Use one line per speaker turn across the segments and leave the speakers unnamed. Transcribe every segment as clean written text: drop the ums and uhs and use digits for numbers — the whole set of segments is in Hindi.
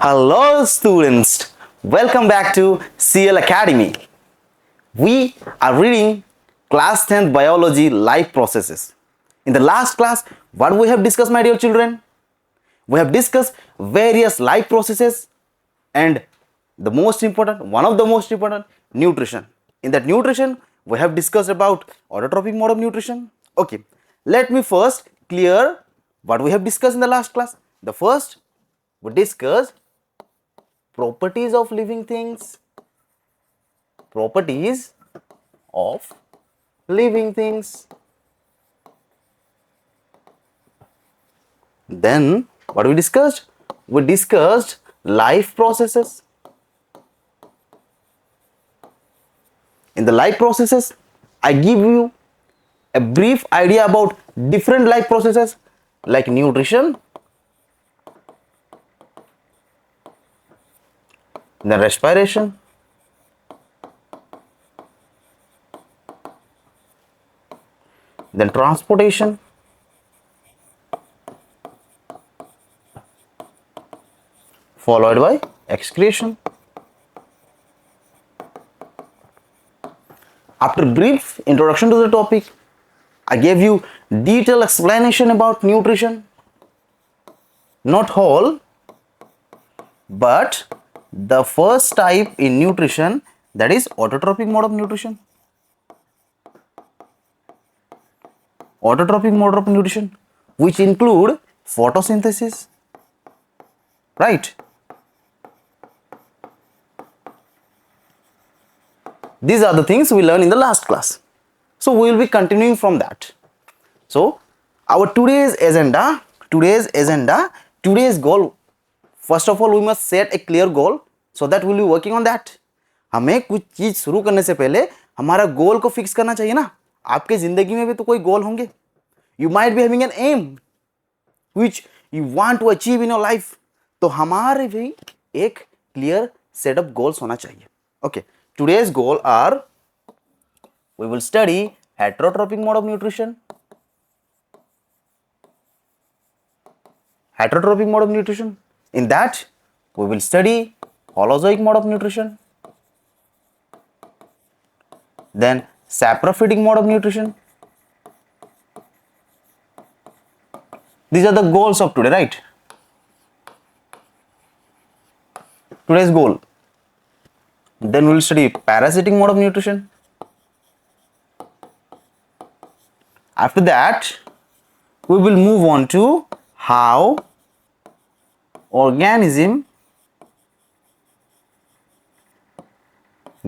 Hello students, welcome back to CL Academy. We are reading class 10th biology life processes. In the last class, what we have discussed my dear children? We have discussed various life processes and one of the most important, nutrition. In that nutrition, we have discussed about autotrophic mode of nutrition. Okay, let me first clear what we have discussed in the last class. The first, we discussed properties of living things. Properties of living things. Then what we discussed? We discussed life processes. In the life processes, I give you a brief idea about different life processes like nutrition, then respiration, then transportation, followed by excretion. After brief introduction to the topic, I gave you detailed explanation about nutrition. Not whole, but the first type in nutrition, that is autotrophic mode of nutrition. Autotrophic mode of nutrition, which include photosynthesis, right? These are the things we learned in the last class. So we will be continuing from that. So our today's goal, first of all we must set a clear goal, so that we will be working on that. हमें कुछ चीज शुरू करने से पहले हमारा गोल को फिक्स करना चाहिए ना. आपके जिंदगी में भी तो कोई गोल होंगे. You might be having an aim which you want to achieve in your life. तो हमारे भी एक clear set of goals होना चाहिए. Okay, today's goal are, we will study heterotrophic mode of nutrition. Heterotrophic mode of nutrition. In that, we will study holozoic mode of nutrition. Then saprophytic mode of nutrition. These are the goals of today, right? Today's goal. Then we will study parasitic mode of nutrition. After that, we will move on to how organism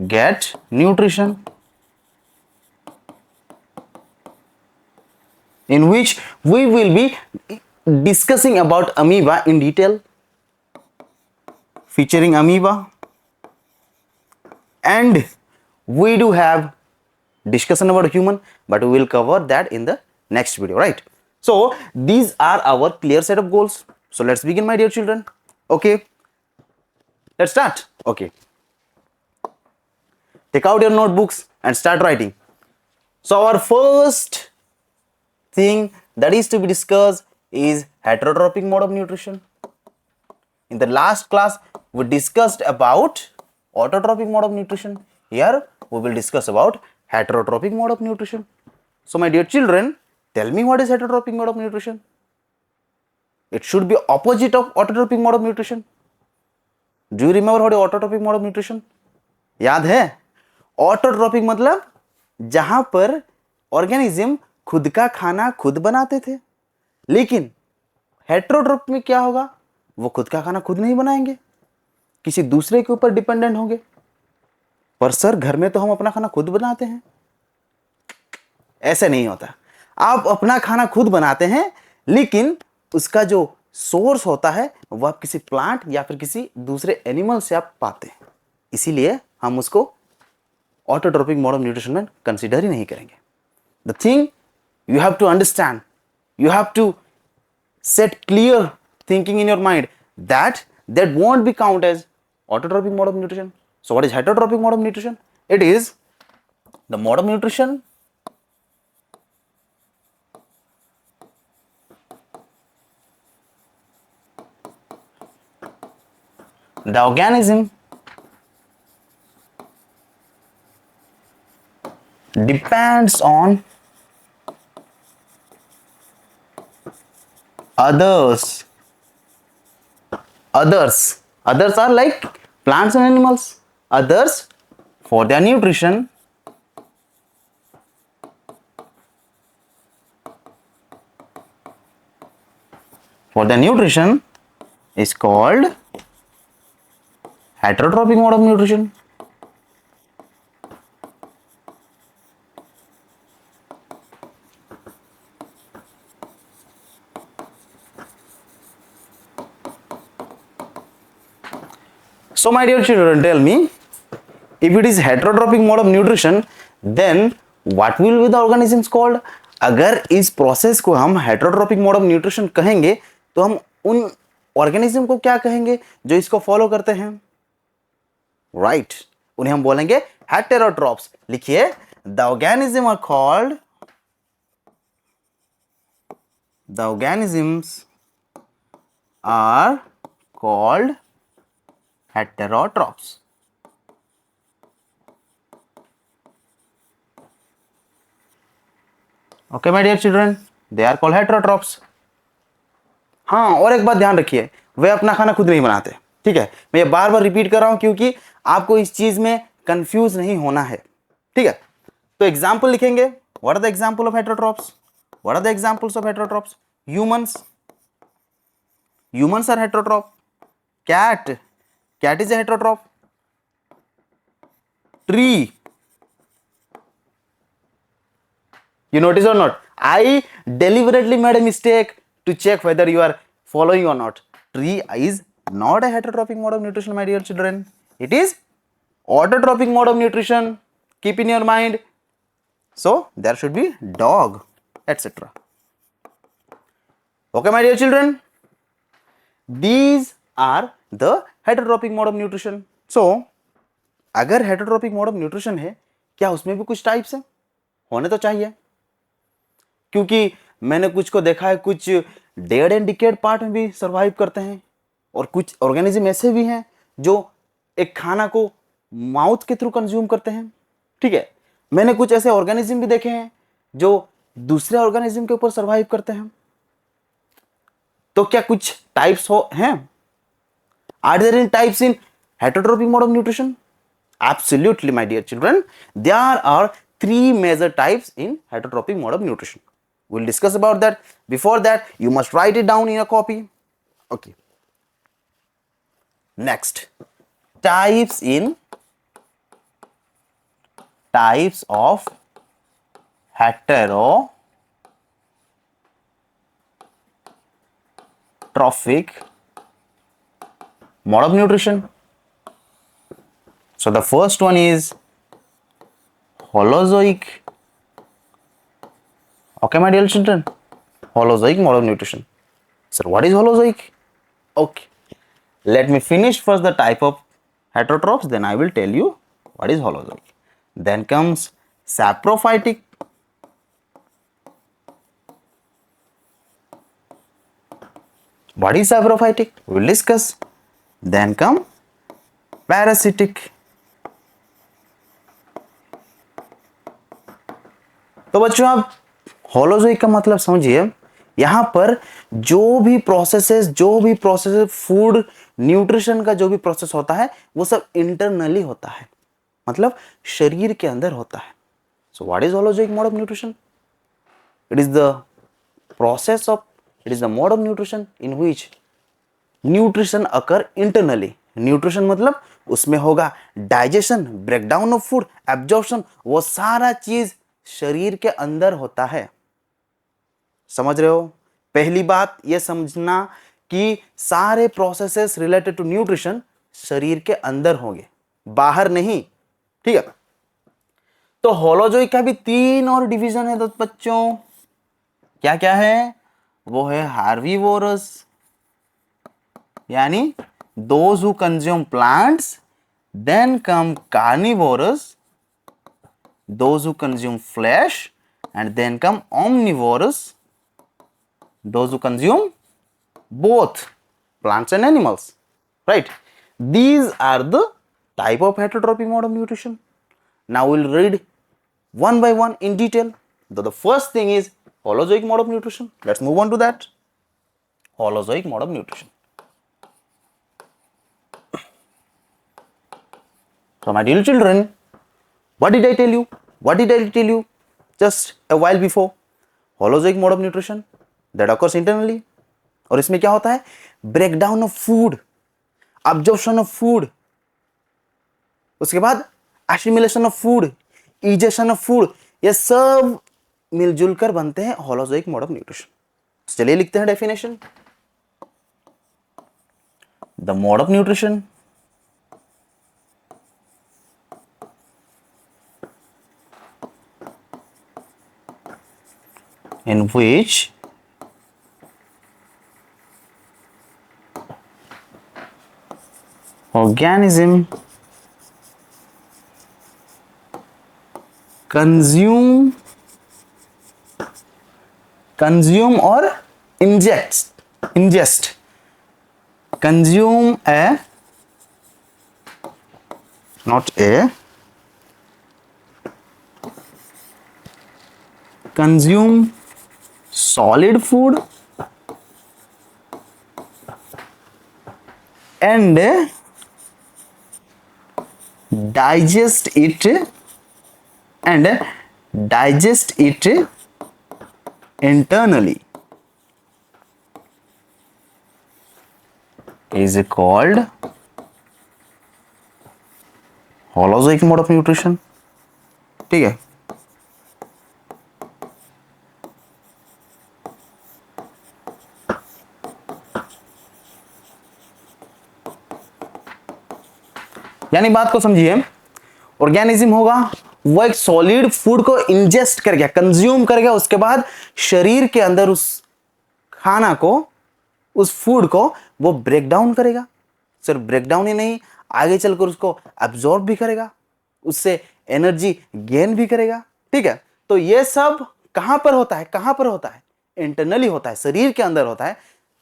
get nutrition, in which we will be discussing about amoeba in detail, featuring amoeba, and we do have discussion about human, but we will cover that in the next video, right? So these are our clear set of goals. So let's begin, my dear children. Okay, let's start. Okay, take out your notebooks and start writing. So our first thing that is to be discussed is heterotrophic mode of nutrition. In the last class, we discussed about autotrophic mode of nutrition. Here we will discuss about heterotrophic mode of nutrition. So my dear children, tell me, what is heterotrophic mode of nutrition? It should be opposite of autotrophic mode of nutrition. Do you remember what is autotrophic mode of nutrition? याद है? ऑटोट्रॉपिक मतलब जहां पर ऑर्गेनिज्म खुद का खाना खुद बनाते थे. लेकिन हेटेरोट्रॉपिक में क्या होगा? वो खुद का खाना खुद नहीं बनाएंगे, किसी दूसरे के ऊपर डिपेंडेंट होंगे. पर सर, घर में तो हम अपना खाना खुद बनाते हैं. ऐसे नहीं होता. आप अपना खाना खुद बनाते हैं, लेकिन उसका जो सोर्स होता है वो आप किसी प्लांट या फिर किसी दूसरे एनिमल से आप पाते हैं. इसीलिए हम उसको ऑटोट्रोपिक मोड ऑफ न्यूट्रिशन में कंसीडर ही नहीं करेंगे. The thing you have to understand, you have to set clear thinking in your mind that won't be count as autotrophic mode of nutrition. So what is heterotrophic mode of nutrition? It is the mode of nutrition The organism depends on others. Others are like plants and animals. Others for their nutrition. For their nutrition is called heterotrophic mode of nutrition. So my dear children, tell me, if it is heterotrophic mode of nutrition, then what will be the organisms called? अगर इस प्रोसेस को हम हेटरोट्रोपिक मोड ऑफ न्यूट्रिशन कहेंगे तो हम उन ऑर्गेनिज्म को क्या कहेंगे जो इसको फॉलो करते हैं? राइट, उन्हें हम बोलेंगे हेटेरोट्रॉप्स. लिखिए, the organism are called, the organisms are called heterotrophs. Okay my dear children, they are called heterotrophs. हाँ, और एक बात ध्यान रखिए, वे अपना खाना खुद नहीं बनाते. ठीक है, मैं ये बार बार रिपीट कर रहा हूं क्योंकि आपको इस चीज में कंफ्यूज नहीं होना है. ठीक है, तो एग्जाम्पल लिखेंगे. What are the example of heterotrophs? What are the examples of heterotrophs? humans are heterotroph. Cat is a heterotroph. Tree. You notice or not? I deliberately made a mistake to check whether you are following or not. Tree is not a heterotrophic mode of nutrition, my dear children. It is autotrophic mode of nutrition. Keep in your mind. So there should be dog, etc. Okay, my dear children. These are the heterotrophic mode of nutrition. So अगर हेटेरोट्रोपिक मोड ऑफ न्यूट्रिशन है, क्या उसमें भी कुछ टाइप्स हैं? होने तो चाहिए, क्योंकि मैंने कुछ को देखा है, कुछ डेड एंड डिकेड पार्ट में भी सर्वाइव करते हैं, और कुछ ऑर्गेनिज्म ऐसे भी हैं जो एक खाना को माउथ के थ्रू कंज्यूम करते हैं. ठीक है, मैंने कुछ ऐसे ऑर्गेनिज्म भी देखे हैं जो दूसरे ऑर्गेनिज्म के ऊपर सर्वाइव करते हैं. तो क्या कुछ टाइप्स हैं? Are there any types in heterotrophic mode of nutrition? Absolutely, my dear children. There are 3 major types in heterotrophic mode of nutrition. We'll discuss about that. Before that, you must write it down in a copy. Okay. Next, types of heterotrophic mode of nutrition. So the first one is Holozoic. Okay, my dear children, Holozoic mode of nutrition. Sir, what is Holozoic? Okay, let me finish first the type of heterotrophs, then I will tell you what is Holozoic. Then comes Saprophytic. What is saprophytic? We will discuss. Then come parasitic. तो बच्चों, आप होलोजोइक का मतलब समझिए. यहां पर जो भी प्रोसेसेस फूड न्यूट्रिशन का जो भी प्रोसेस होता है वो सब इंटरनली होता है, मतलब शरीर के अंदर होता है. So what is holozoic mode of nutrition? It is the mode of nutrition in which nutrition occur internally. Nutrition मतलब उसमें होगा digestion, breakdown of food, absorption, वो सारा चीज शरीर के अंदर होता है. समझ रहे हो? पहली बात ये समझना कि सारे प्रोसेसेस रिलेटेड टू न्यूट्रिशन शरीर के अंदर होंगे, बाहर नहीं. ठीक है, तो होलोजोइक का भी 3 और डिवीजन है बच्चों. क्या क्या है? वो है हार्विवोरस, यानी those who consume plants. Then come carnivorous, those who consume flesh. And then come omnivorous, those who consume both plants and animals. Right? These are the type of heterotrophic mode of nutrition. Now we'll read one by one in detail. The first thing is holozoic mode of nutrition. Let's move on to that. Holozoic mode of nutrition. So my dear children, what did I tell you? What did I tell you just a while before? Holozoic mode of nutrition that occurs internally. और इसमें क्या होता है? Breakdown of food, absorption of food, उसके बाद assimilation of food, egestion of food, ये सब मिलजुल कर बनते हैं होलोजोइक मोड ऑफ न्यूट्रिशन. चलिए लिखते हैं definition. The mode of nutrition in which organism consume or ingest consume a not a consume solid food and digest it internally is called holozoic mode of nutrition. ठीक है. यानी बात को समझिए, ऑर्गेनिज्म होगा वो एक सॉलिड फूड को इंजेस्ट कर गया, कंज्यूम कर गया, उसके बाद शरीर के अंदर उस खाना को, उस फूड को वो ब्रेक डाउन करेगा. सिर्फ ब्रेक डाउन ही नहीं, आगे चलकर उसको एब्जॉर्ब भी करेगा, उससे एनर्जी गेन भी करेगा. ठीक है. तो ये सब कहां पर होता है? कहां पर होता है? इंटरनली होता है, शरीर के अंदर होता है.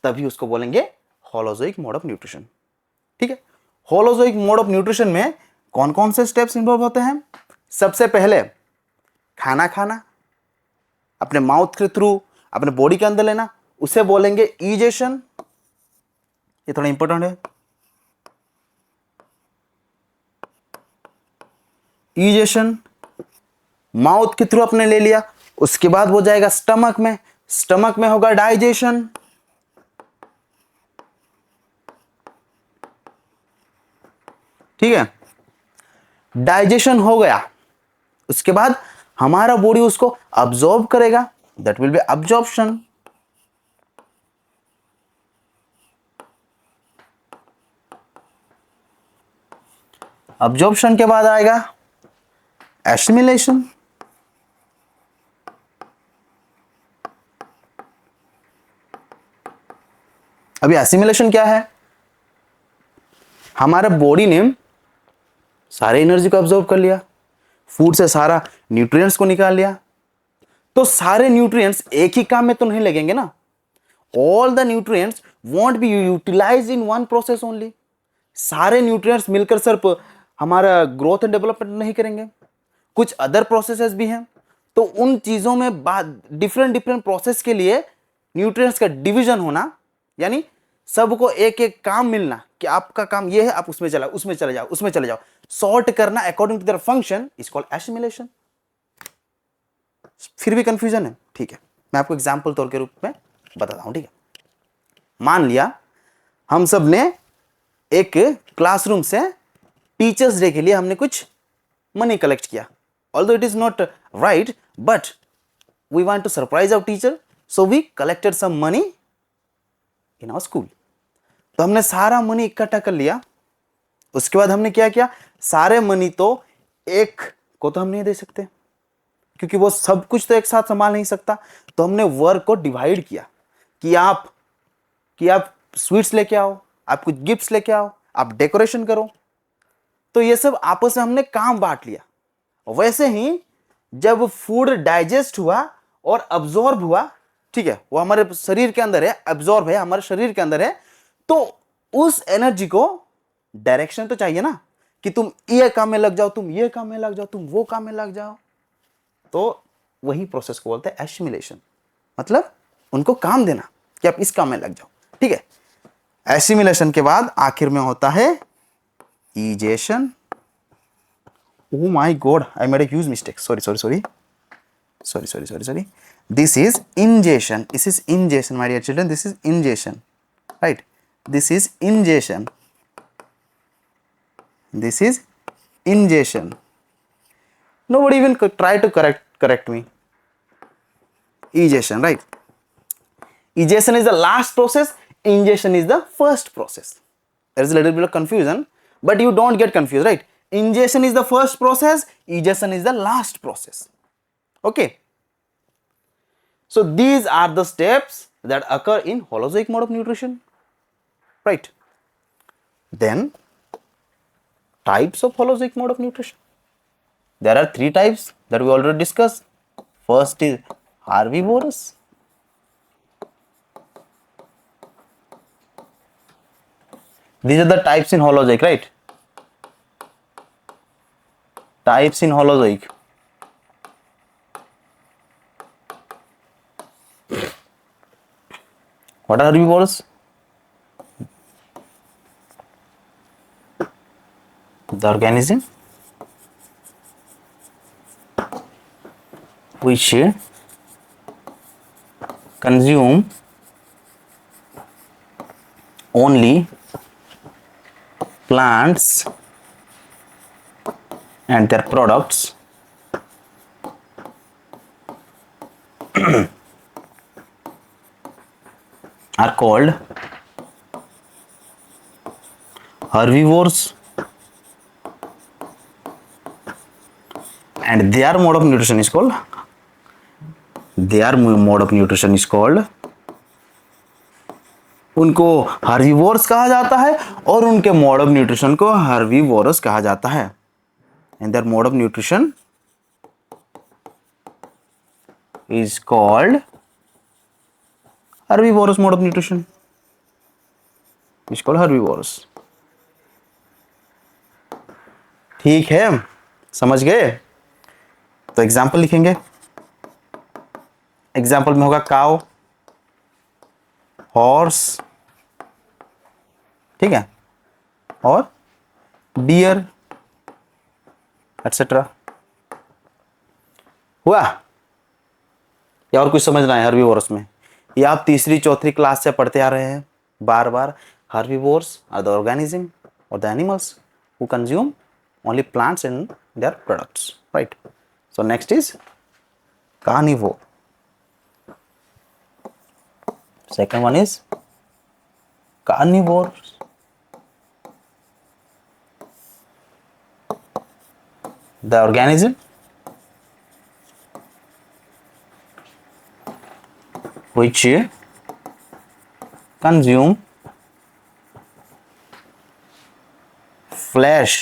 तभी उसको बोलेंगे होलोजोइक मोड ऑफ न्यूट्रिशन. ठीक है. होलोजोइक मोड ऑफ न्यूट्रिशन में कौन कौन से स्टेप्स इन्वॉल्व होते हैं? सबसे पहले खाना खाना, अपने माउथ के थ्रू अपने बॉडी के अंदर लेना, उसे बोलेंगे ईजेशन. ये थोड़ा इंपॉर्टेंट है. ईजेशन माउथ के थ्रू अपने ले लिया, उसके बाद वो जाएगा स्टमक में, स्टमक में होगा डाइजेशन. ठीक है. डाइजेशन हो गया, उसके बाद हमारा बॉडी उसको अब्सॉर्ब करेगा, that will be absorption. Absorption के बाद आएगा एसिमिलेशन. अभी एसिमिलेशन क्या है? हमारे बॉडी ने सारे एनर्जी को अब्सॉर्ब कर लिया, फूड से सारा न्यूट्रिएंट्स को निकाल लिया. तो सारे न्यूट्रिएंट्स एक ही काम में तो नहीं लगेंगे ना. All the nutrients won't be utilise in one process only. सारे न्यूट्रिएंट्स मिलकर सिर्फ हमारा ग्रोथ एंड डेवलपमेंट नहीं करेंगे, कुछ अदर प्रोसेसेस भी हैं. तो उन चीजों में डिफरेंट प्रोसेस के लिए न्यूट्रिएंट्स का डिवीजन होना, यानी सबको एक एक काम मिलना कि आपका काम ये है, आप उसमें चला, उसमें चले जाओ, उसमें चले जाओ, सॉर्ट करना according to their function is called assimilation. फिर भी कंफ्यूजन है? ठीक है, मैं आपको एग्जांपल तौर के रूप में बताता हूं. ठीक है. मान लिया हम सब ने एक क्लासरूम से टीचर्स डे के लिए हमने कुछ मनी कलेक्ट किया. Although it is not right, but we want to surprise our teacher, so we collected some money in our school. तो हमने सारा मनी इकट्ठा कर लिया. उसके बाद हमने क्या किया? सारे मनी तो एक को तो हम नहीं दे सकते, क्योंकि वो सब कुछ तो एक साथ संभाल नहीं सकता. तो हमने वर्क को डिवाइड किया कि आप स्वीट्स लेके आओ, आप कुछ गिफ्ट्स लेके आओ, आप डेकोरेशन करो. तो ये सब आपस में हमने काम बांट लिया. वैसे ही जब फूड डाइजेस्ट हुआ और अब्सॉर्ब हुआ, ठीक है, वो हमारे शरीर के अंदर है, अब्सॉर्ब है, हमारे शरीर के अंदर है, तो उस एनर्जी को डायरेक्शन तो चाहिए ना कि तुम ये काम में लग जाओ, तुम ये काम में लग जाओ, तुम वो काम में लग जाओ। तो वही प्रोसेस को बोलते हैं एसिमिलेशन, मतलब उनको काम देना कि आप इस काम में लग जाओ, ठीक है। एसिमिलेशन के बाद आखिर में होता है ईजेशन। Oh my God, I made a huge mistake. Sorry. This is ingestion. This is ingestion, my dear children. This is ingestion, right? This is ingestion. This is ingestion. Nobody even try to correct me. Egestion, right? Egestion is the last process. Ingestion is the first process. There is a little bit of confusion, but you don't get confused, right? Ingestion is the first process. Egestion is the last process. Okay. So these are the steps that occur in holozoic mode of nutrition, right? Then types of holozoic mode of nutrition. There are three types that we already discussed. First is herbivorous. These are the types in holozoic, right? Types in holozoic. What are herbivores? The organism which consume only plants and their products are called herbivores, and their mode of nutrition is called उनको हर्बीवोर्स कहा जाता है और उनके मोड ऑफ न्यूट्रिशन को हर्बीवोरस कहा जाता है। And their mode of nutrition is called herbivorous. Mode of nutrition is called herbivorous. ठीक है, समझ गए? तो एग्जाम्पल लिखेंगे। एग्जाम्पल में होगा काउ, हॉर्स, ठीक है, और डियर एटसेट्रा। हुआ या और कुछ समझना है हर्बीवोरस में? या आप तीसरी चौथी क्लास से पढ़ते आ रहे हैं बार बार। हर्बीवोर्स आर द ऑर्गेनिज्म और the animals who consume only plants and their products, right? So next is carnivore. Second one is carnivores. The organism which consume flesh,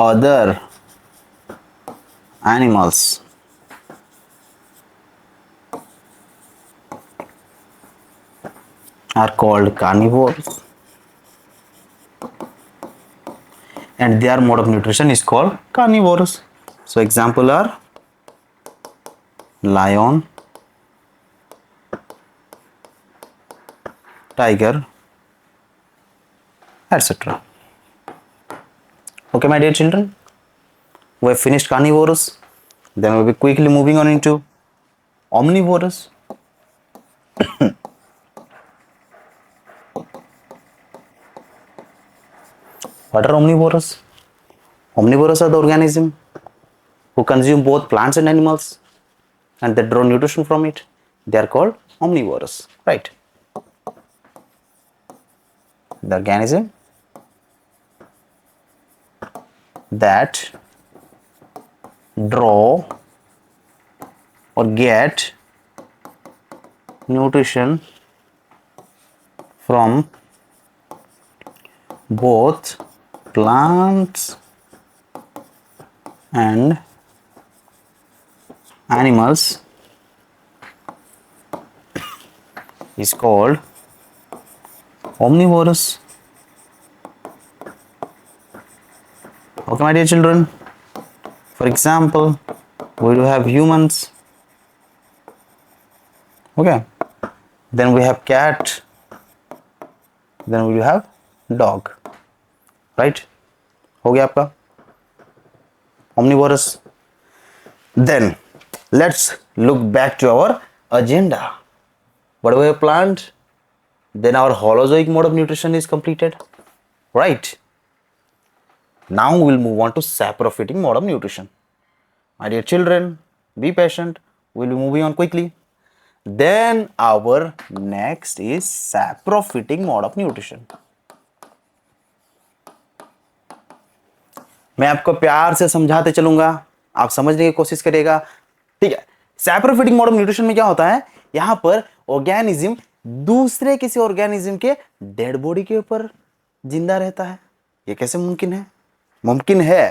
other animals are called carnivores, and their mode of nutrition is called carnivorous. So example are lion, tiger, etc. Okay, my dear children, we have finished carnivorous. Then we'll be quickly moving on into omnivorous. What are omnivorous? Omnivorous are the organism who consume both plants and animals and they draw nutrition from it. They are called omnivorous, right? The organism that draw or get nutrition from both plants and animals is called omnivorous. Okay, my dear children. For example, we do have humans. Okay. Then we have cat. Then we do have dog. Right? हो गया आपका omnivorous. Then let's look back to our agenda. What we have planned? Then our holozoic mode of nutrition is completed. Right? Now we'll move on to saprophytic mode of nutrition. My dear children, be patient. We'll be moving on quickly. Then our next is saprophytic mode of nutrition. मैं आपको प्यार से समझाते चलूंगा, आप समझने की कोशिश करिएगा, ठीक है। सैप्रोफिटिक मोड ऑफ न्यूट्रिशन में क्या होता है, यहां पर ऑर्गेनिज्म दूसरे किसी ऑर्गेनिज्म के डेड बॉडी के ऊपर जिंदा रहता है। ये कैसे मुमकिन है? मुमकिन है।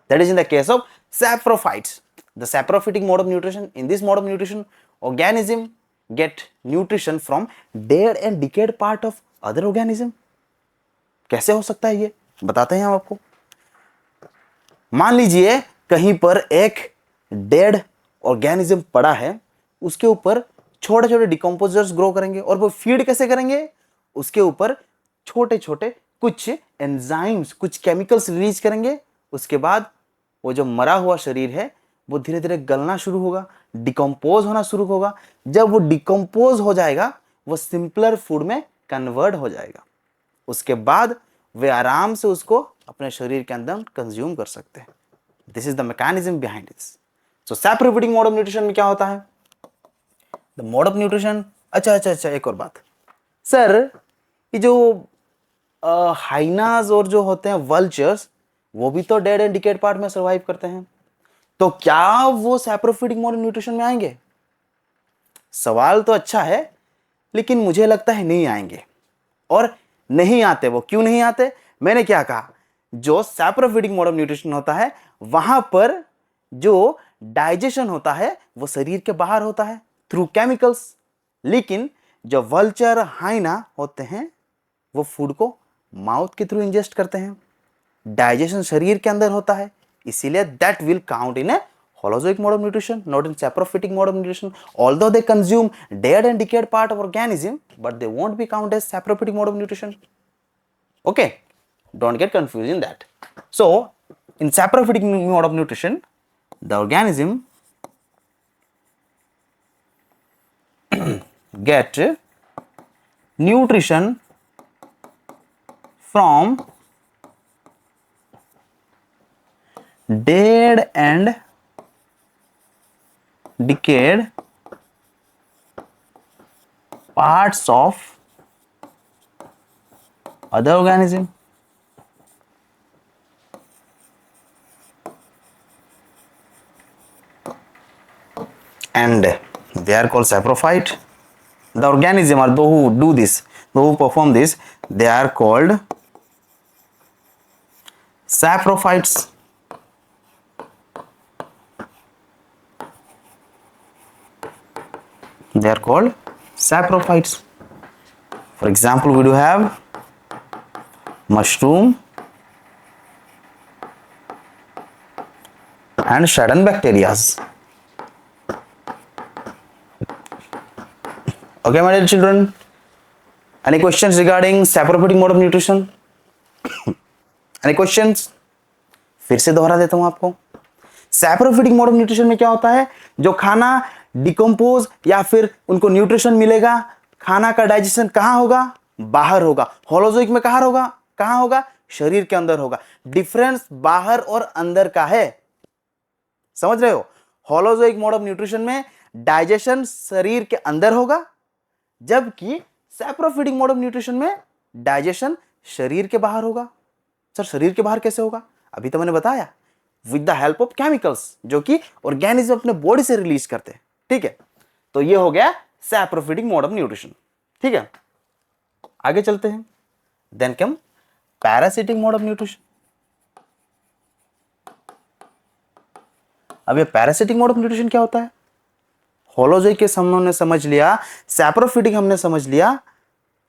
That is in the case of saprophytes. The saprophytic mode of nutrition, in this mode of nutrition organism gate nutrition from dead and decade part of other organism. कैसे हो सकता है ये बताते हैं हम आपको। मान लीजिए कहीं पर एक डेड ऑर्गेनिज्म पड़ा है, उसके ऊपर छोटे छोटे डिकम्पोजर्स ग्रो करेंगे और वो फीड कैसे करेंगे, उसके ऊपर छोटे छोटे कुछ एंजाइम्स, कुछ केमिकल्स रिलीज करेंगे। उसके बाद वो जो मरा हुआ शरीर है वो धीरे धीरे गलना शुरू होगा, डिकम्पोज होना शुरू होगा। जब वो डिकम्पोज हो जाएगा वो सिंपलर फूड में कन्वर्ट हो जाएगा। उसके बाद वे आराम से उसको अपने शरीर के अंदर कंज्यूम कर सकते हैं। This is the mechanism behind this. So saprophytic mode of nutrition में क्या होता है, द मोड ऑफ न्यूट्रिशन। अच्छा, एक और बात सर, ये जो हाइनास और जो होते हैं वल्चर्स, वो भी तो डेड एंड डिकेड पार्ट में सर्वाइव करते हैं, तो क्या वो सैप्रोफिटिक मोड ऑफ न्यूट्रिशन में आएंगे? सवाल तो अच्छा है, लेकिन मुझे लगता है नहीं आएंगे। और नहीं आते। वो क्यों नहीं आते? मैंने क्या कहा, जो सैप्रोफिटिक मोड ऑफ न्यूट्रिशन होता है वहां पर जो डाइजेशन होता है वो शरीर के बाहर होता है थ्रू केमिकल्स, लेकिन जो वल्चर हाइना होते हैं वो फूड को माउथ के थ्रू इंजेस्ट करते हैं। डाइजेशन शरीर के अंदर होता है, इसीलिए that will count in A holozoic mode of nutrition, not in saprophytic mode of nutrition. Although they consume dead and decayed part of organism, but they won't be counted as saprophytic mode of nutrition. Okay, don't get confused in that. So in saprophytic mode of nutrition, the organism get nutrition from dead and decayed parts of other organism. And they are called saprophyte. The organism or those who do this, those who perform this, they are called saprophytes. They are called saprophytes. For example, we do have mushroom and certain bacteria. Okay, my dear children, any questions regarding saprophytic mode of nutrition? Any questions? फिर से दोहरा देता हूं आपको। सैप्रोफिटिक मोड ऑफ न्यूट्रिशन में क्या होता है, जो खाना डिकम्पोज या फिर उनको न्यूट्रिशन मिलेगा, खाना का डाइजेशन कहां होगा, बाहर होगा। होलोजोइक में कहां होगा, कहां होगा, शरीर के अंदर होगा। डिफरेंस बाहर और अंदर का है, समझ रहे हो। होलोजोइक मोड ऑफ न्यूट्रिशन में डाइजेशन शरीर के अंदर होगा, जबकि सैप्रोफिटिक मोड ऑफ न्यूट्रिशन में डाइजेशन शरीर के बाहर होगा। सर शरीर के बाहर कैसे होगा? अभी तो मैंने बताया, with the help of chemicals, जो कि ऑर्गेनिज्म अपने बॉडी से रिलीज करते हैं। ठीक है, तो ये हो गया सैप्रोफिटिक मोड ऑफ न्यूट्रिशन। ठीक है, आगे चलते हैं। Then come parasitic mode of nutrition. अब ये पैरासिटिक मोड ऑफ न्यूट्रिशन क्या होता है? होलोजोइक के हमने समझ लिया, सैप्रोफिटिक हमने समझ लिया,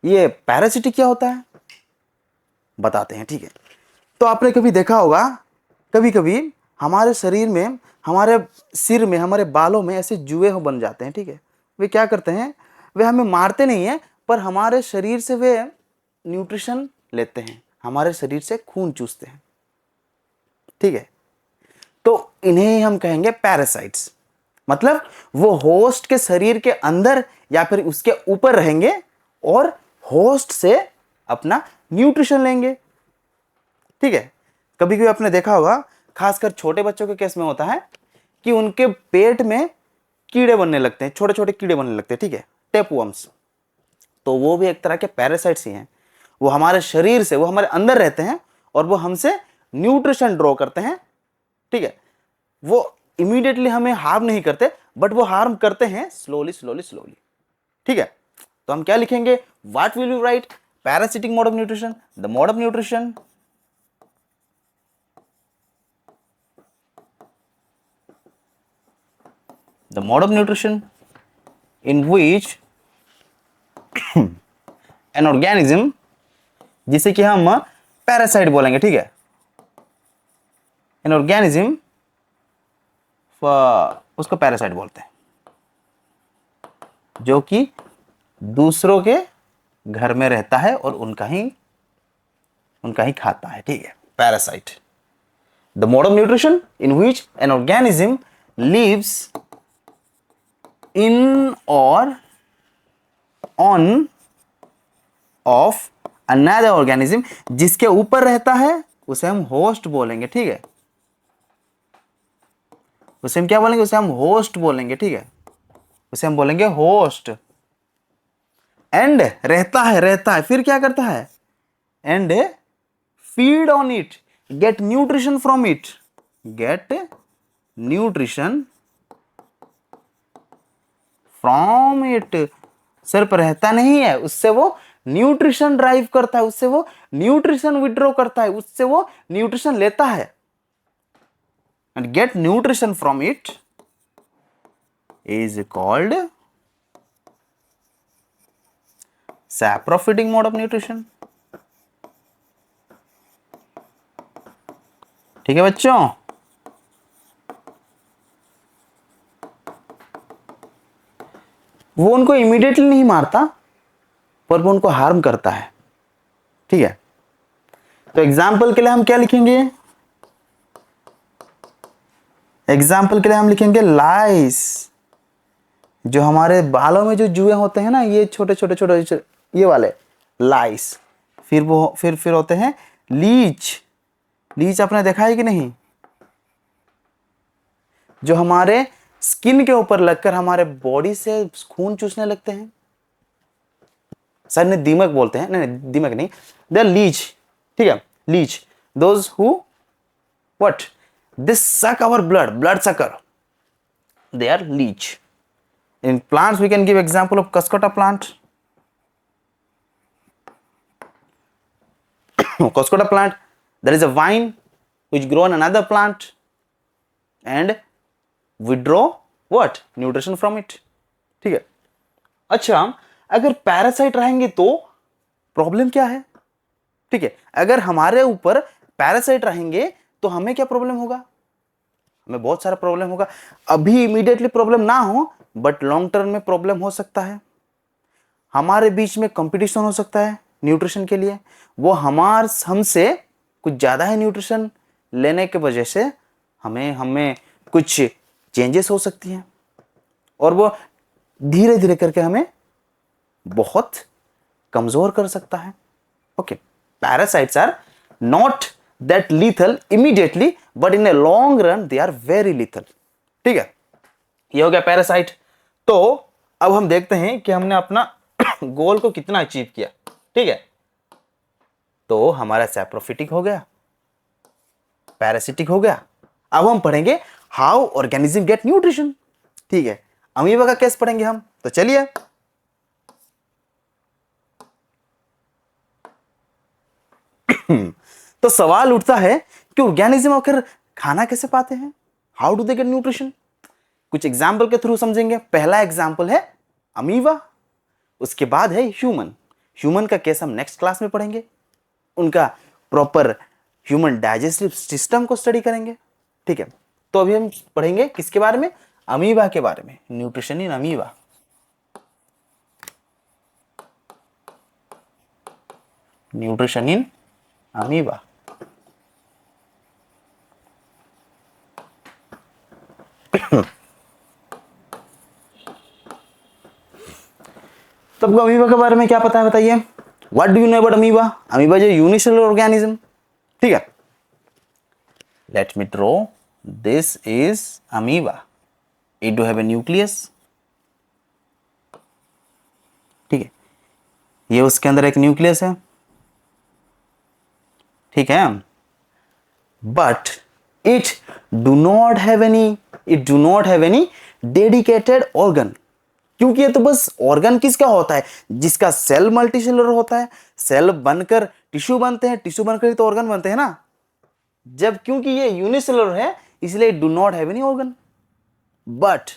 ये पैरासिटिक क्या होता है बताते हैं, ठीक है। तो आपने कभी देखा होगा, कभी कभी हमारे शरीर में, हमारे सिर में, हमारे बालों में ऐसे जुए हो बन जाते हैं, ठीक है। वे क्या करते हैं, वे हमें मारते नहीं हैं, पर हमारे शरीर से वे न्यूट्रिशन लेते हैं, हमारे शरीर से खून चूसते हैं, ठीक है। तो इन्हें हम कहेंगे पैरासाइट्स। मतलब वो होस्ट के शरीर के अंदर या फिर उसके ऊपर रहेंगे और होस्ट से अपना न्यूट्रिशन लेंगे, ठीक है। कभी कभी आपने देखा होगा, खासकर छोटे बच्चों के केस में होता है कि उनके पेट में कीड़े बनने लगते हैं, छोटे छोटे कीड़े बनने लगते हैं, ठीक है, टेपवर्म्स। तो वो भी एक तरह के पैरासाइट्स ही हैं। वो हमारे शरीर से, वो हमारे अंदर रहते हैं और वो हमसे न्यूट्रिशन ड्रॉ करते हैं, ठीक है। वो इमीडिएटली हमें हार्म नहीं करते, बट वो हार्म करते हैं स्लोली स्लोली स्लोली, ठीक है। तो हम क्या लिखेंगे, what will you right, parasitic mode of nutrition, the mode of nutrition the mode of nutrition in which an organism, जिसे कि हम पैरासाइट बोलेंगे, ठीक है, an organism, उसको पैरासाइट बोलते हैं, जो कि दूसरों के घर में रहता है और उनका ही खाता है, ठीक है, parasite. The mode of nutrition in which an organism lives in or on of another organism, जिसके ऊपर रहता है उसे हम होस्ट बोलेंगे, ठीक है। उसे हम क्या बोलेंगे, उसे हम होस्ट बोलेंगे, ठीक है, उसे हम बोलेंगे होस्ट। एंड रहता है, फिर क्या करता है, and feed on it, get nutrition from it, get nutrition from it. सिर्फ रहता नहीं है, उससे वो न्यूट्रिशन ड्राइव करता है, उससे वो न्यूट्रिशन विड्रॉ करता है, उससे वो न्यूट्रिशन लेता है। And get nutrition from it is called saprophytic mode of nutrition, ठीक है बच्चों। वो उनको इमीडिएटली नहीं मारता, पर वो उनको हार्म करता है, ठीक है। तो एग्जाम्पल के लिए हम क्या लिखेंगे, एग्जाम्पल के लिए हम लिखेंगे लाइस। जो हमारे बालों में जो जुए होते हैं ना, ये छोटे छोटे छोटे ये वाले लाइस। फिर वो फिर होते हैं लीच। लीच आपने देखा है कि नहीं, जो हमारे स्किन के ऊपर लगकर हमारे बॉडी से खून चूसने लगते हैं। सर ने दीमक बोलते हैं, नहीं दीमक नहीं, दे आर लीच, ठीक है, leech. Those who what, this suck our blood sucker, they are leech. In plants we can give example of Cuscuta plant. Cuscuta plant, there is a vine which grow on another plant and withdraw what, nutrition from it, ठीक है। अच्छा, अगर पैरासाइट रहेंगे तो प्रॉब्लम क्या है, ठीक है। अगर हमारे ऊपर पैरासाइट रहेंगे तो हमें क्या प्रॉब्लम होगा, हमें बहुत सारा प्रॉब्लम होगा। अभी इमीडिएटली प्रॉब्लम ना हो, बट लॉन्ग टर्म में प्रॉब्लम हो सकता है। हमारे बीच में कंपटीशन हो सकता है न्यूट्रिशन के लिए, वो हमसे कुछ ज़्यादा है न्यूट्रिशन लेने के वजह से हमें कुछ चेंजेस हो सकती हैं, और वो धीरे धीरे करके हमें बहुत कमज़ोर कर सकता है। Okay, parasites are not that lethal immediately, but in a long run they are very lethal, ठीक है। ये हो गया पैरासाइट। तो अब हम देखते हैं कि हमने अपना गोल को कितना अचीव किया, ठीक है। तो हमारा सैप्रोफिटिक हो गया, पैरासिटिक हो गया। अब हम पढ़ेंगे हाउ ऑर्गेनिज्म गेट न्यूट्रिशन, ठीक है। अमीबा का केस पढ़ेंगे हम, तो चलिए। तो सवाल उठता है कि ऑर्गेनिज्म आखिर खाना कैसे पाते हैं, how do they get nutrition. कुछ एग्जाम्पल के थ्रू समझेंगे। पहला एग्जाम्पल है अमीबा, उसके बाद है ह्यूमन। ह्यूमन का केस हम नेक्स्ट क्लास में पढ़ेंगे, उनका प्रॉपर ह्यूमन डाइजेस्टिव सिस्टम को स्टडी करेंगे। ठीक है, तो अभी हम पढ़ेंगे किसके बारे में, अमीबा के बारे में, nutrition in amoeba. Nutrition in amoeba. तो आपको अमीबा के बारे में क्या पता है बताइए, what do you know about amoeba? Amoeba जो यूनिसेलुलर ऑर्गेनिज्म, ठीक है। Let me draw, this is amoeba, it do have a nucleus, ठीक है, ये उसके अंदर एक न्यूक्लियस है, ठीक है, but it do not have any dedicated organ. क्योंकि ये तो बस ऑर्गन किसका होता है, जिसका सेल मल्टीसेलुलर होता है, सेल बनकर टिश्यू बनते हैं, टिश्यू बनकर ही तो ऑर्गन बनते हैं ना। जब क्योंकि ये यूनिसेलुलर है इसलिए do not have any organ, but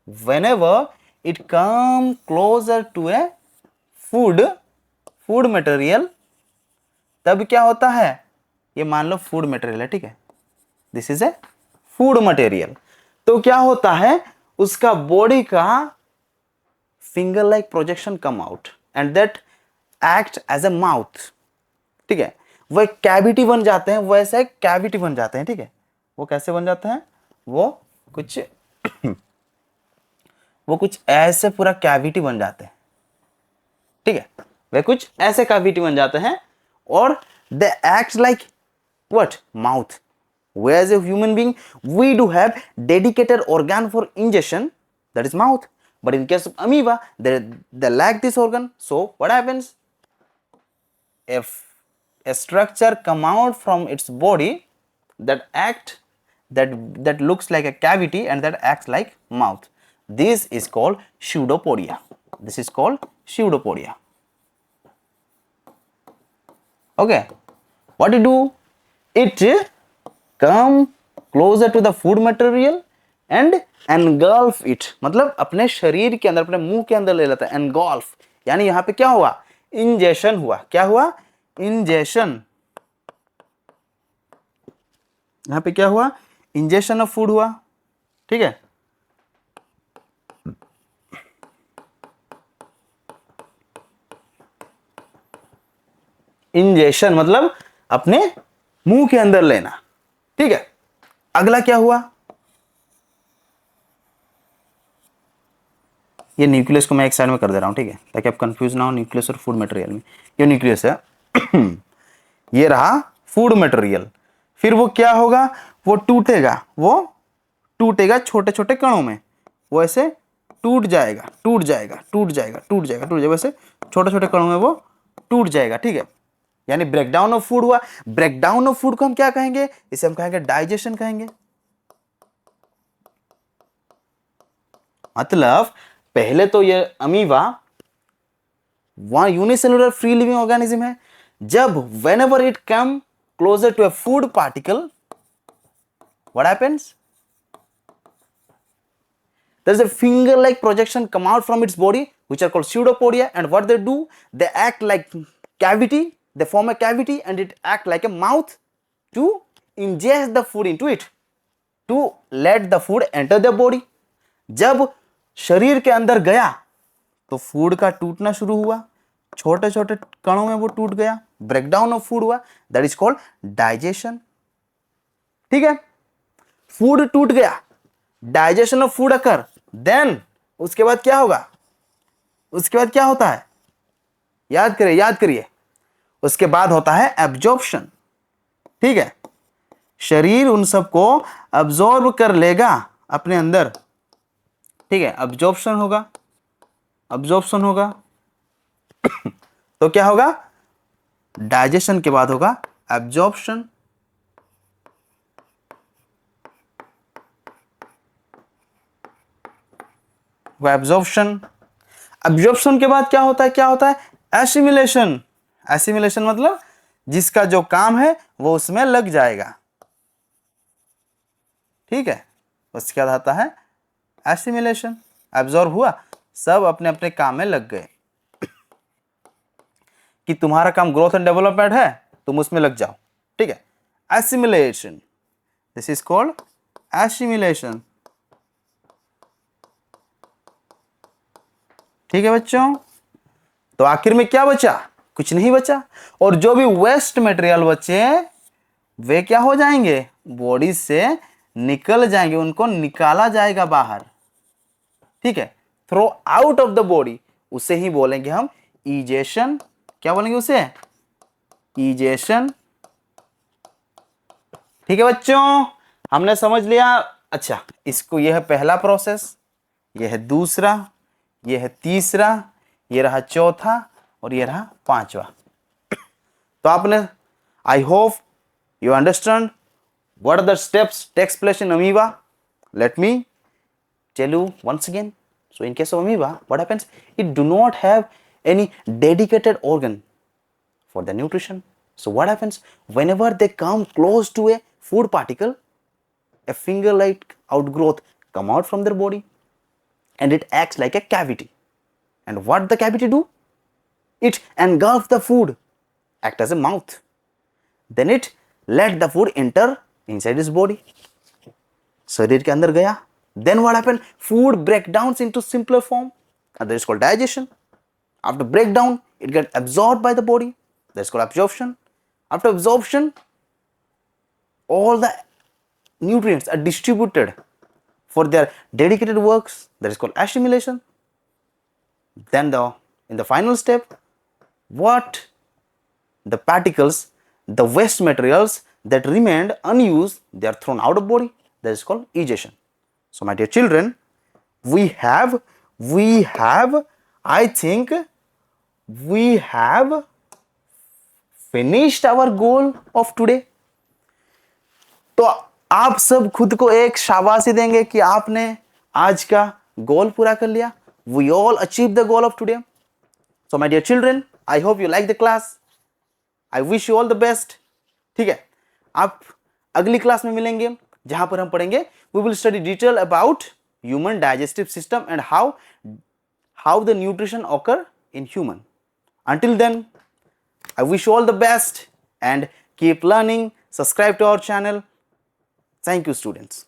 whenever it come closer to a food material, तब क्या होता है, ये मान लो फूड मटेरियल है, ठीक है, this is a food material, तो क्या होता है उसका बॉडी का finger like projection come out and that act as a mouth, ठीक है, वह कैविटी बन जाते हैं, वैसे कैविटी बन जाते हैं, ठीक है, वो कैसे बन जाते हैं, वो कुछ ऐसे पूरा कैविटी बन जाते हैं, ठीक है, वे कुछ ऐसे कैविटी बन जाते हैं और they act like what, mouth. Whereas a human being, we do have dedicated organ for ingestion, that is mouth. But in case of amoeba, they lack this organ. So what happens? If a structure come out from its body that looks like a cavity and that acts like mouth, this is called pseudopodia. This is called pseudopodia. Okay, what do? It come closer to the food material and engulf it, मतलब अपने शरीर के अंदर, अपने मुंह के अंदर ले लेता है, engulf, यानी यहां पे क्या हुआ, इंजेशन हुआ, क्या हुआ, इंजेशन, यहां पे क्या हुआ, इंजेशन ऑफ फूड हुआ, ठीक है। इंजेशन मतलब अपने मुंह के अंदर लेना, ठीक है। अगला क्या हुआ, ये न्यूक्लियस को मैं एक साइड में कर दे रहा हूं, ठीक है, ताकि आप कंफ्यूज ना हो न्यूक्लियस और फूड मटेरियल में। ये न्यूक्लियस है ये रहा फूड मटेरियल, फिर वो क्या होगा, वो टूटेगा छोटे छोटे कणों में, वो ऐसे टूट जाएगा, वैसे छोटे छोटे कणों में वो टूट जाएगा, ठीक है, यानी ब्रेकडाउन ऑफ फूड हुआ। ब्रेकडाउन ऑफ फूड को हम क्या कहेंगे, इसे हम कहेंगे डाइजेशन कहेंगे। मतलब पहले तो ये amoeba unicellular free living organism है, जब whenever it come closer to a food particle, what happens, there is a finger like projection come out from its body which are called pseudopodia, and what they do, they act like cavity, they form a cavity and it act like a mouth to ingest the food into it, to let the food enter the body। जब शरीर के अंदर गया तो फूड का टूटना शुरू हुआ, छोटे छोटे कणों में वो टूट गया, ब्रेकडाउन ऑफ फूड हुआ, दैट इज कॉल्ड डाइजेशन, ठीक है। फूड टूट गया, digestion of food occur, then उसके बाद क्या होगा, उसके बाद क्या होता है, याद करिए, उसके बाद होता है एब्जॉर्प्शन, ठीक है, शरीर उन सबको अब्जॉर्ब कर लेगा अपने अंदर, ठीक है, अब्जॉर्प्शन होगा तो क्या होगा, डाइजेशन के बाद होगा एब्जॉर्प्शन, एब्जॉर्प्शन के बाद क्या होता है, एसिमिलेशन मतलब जिसका जो काम है वो उसमें लग जाएगा, ठीक है, उसके बाद आता है एसिमिलेशन, एब्जॉर्ब हुआ, सब अपने अपने काम में लग गए। कि तुम्हारा काम ग्रोथ एंड डेवलपमेंट है, तुम उसमें लग जाओ, ठीक है। Assimilation, this is called assimilation, ठीक है बच्चों। तो आखिर में क्या बचा? कुछ नहीं बचा। और जो भी वेस्ट मटेरियल बचे वे क्या हो जाएंगे? बॉडी से निकल जाएंगे, उनको निकाला जाएगा बाहर, ठीक है। Throw out of the body, उसे ही बोलेंगे हम इजेशन। क्या बोलेंगे उसे? इजेशन, ठीक है बच्चों। हमने समझ लिया। अच्छा, इसको, यह है पहला प्रोसेस, यह है दूसरा, यह है तीसरा, यह रहा चौथा और यह रहा पांचवा। तो आपने, I hope you understand what are the steps takes place in amoeba. Let me tell you once again. So in case of amoeba, what happens? It do not have any dedicated organ for the nutrition. So what happens? Whenever they come close to a food particle, a finger like outgrowth come out from their body and it acts like a cavity. And what the cavity do? It engulf the food, act as a mouth. Then it let the food enter inside his body. शरीर के अंदर गया. Then what happened? Food breakdowns into simpler form, and that is called digestion. After breakdown, it gets absorbed by the body. That is called absorption. After absorption, all the nutrients are distributed for their dedicated works. That is called assimilation. Then in the final step, what the particles, the waste materials that remained unused, they are thrown out of body. That is called egestion. So my dear children, we have I think we have finished our goal of today. तो आप सब खुद को एक शाबाशी देंगे कि आपने आज का गोल पूरा कर लिया. We all achieved the goal of today. So my dear children, I hope you like the class. I wish you all the best. ठीक है, आप अगली क्लास में मिलेंगे जहां पर हम पढ़ेंगे we will study detail about human digestive system and how the nutrition occur in human. Until then, I wish you all the best and keep learning. Subscribe to our channel. Thank you, students.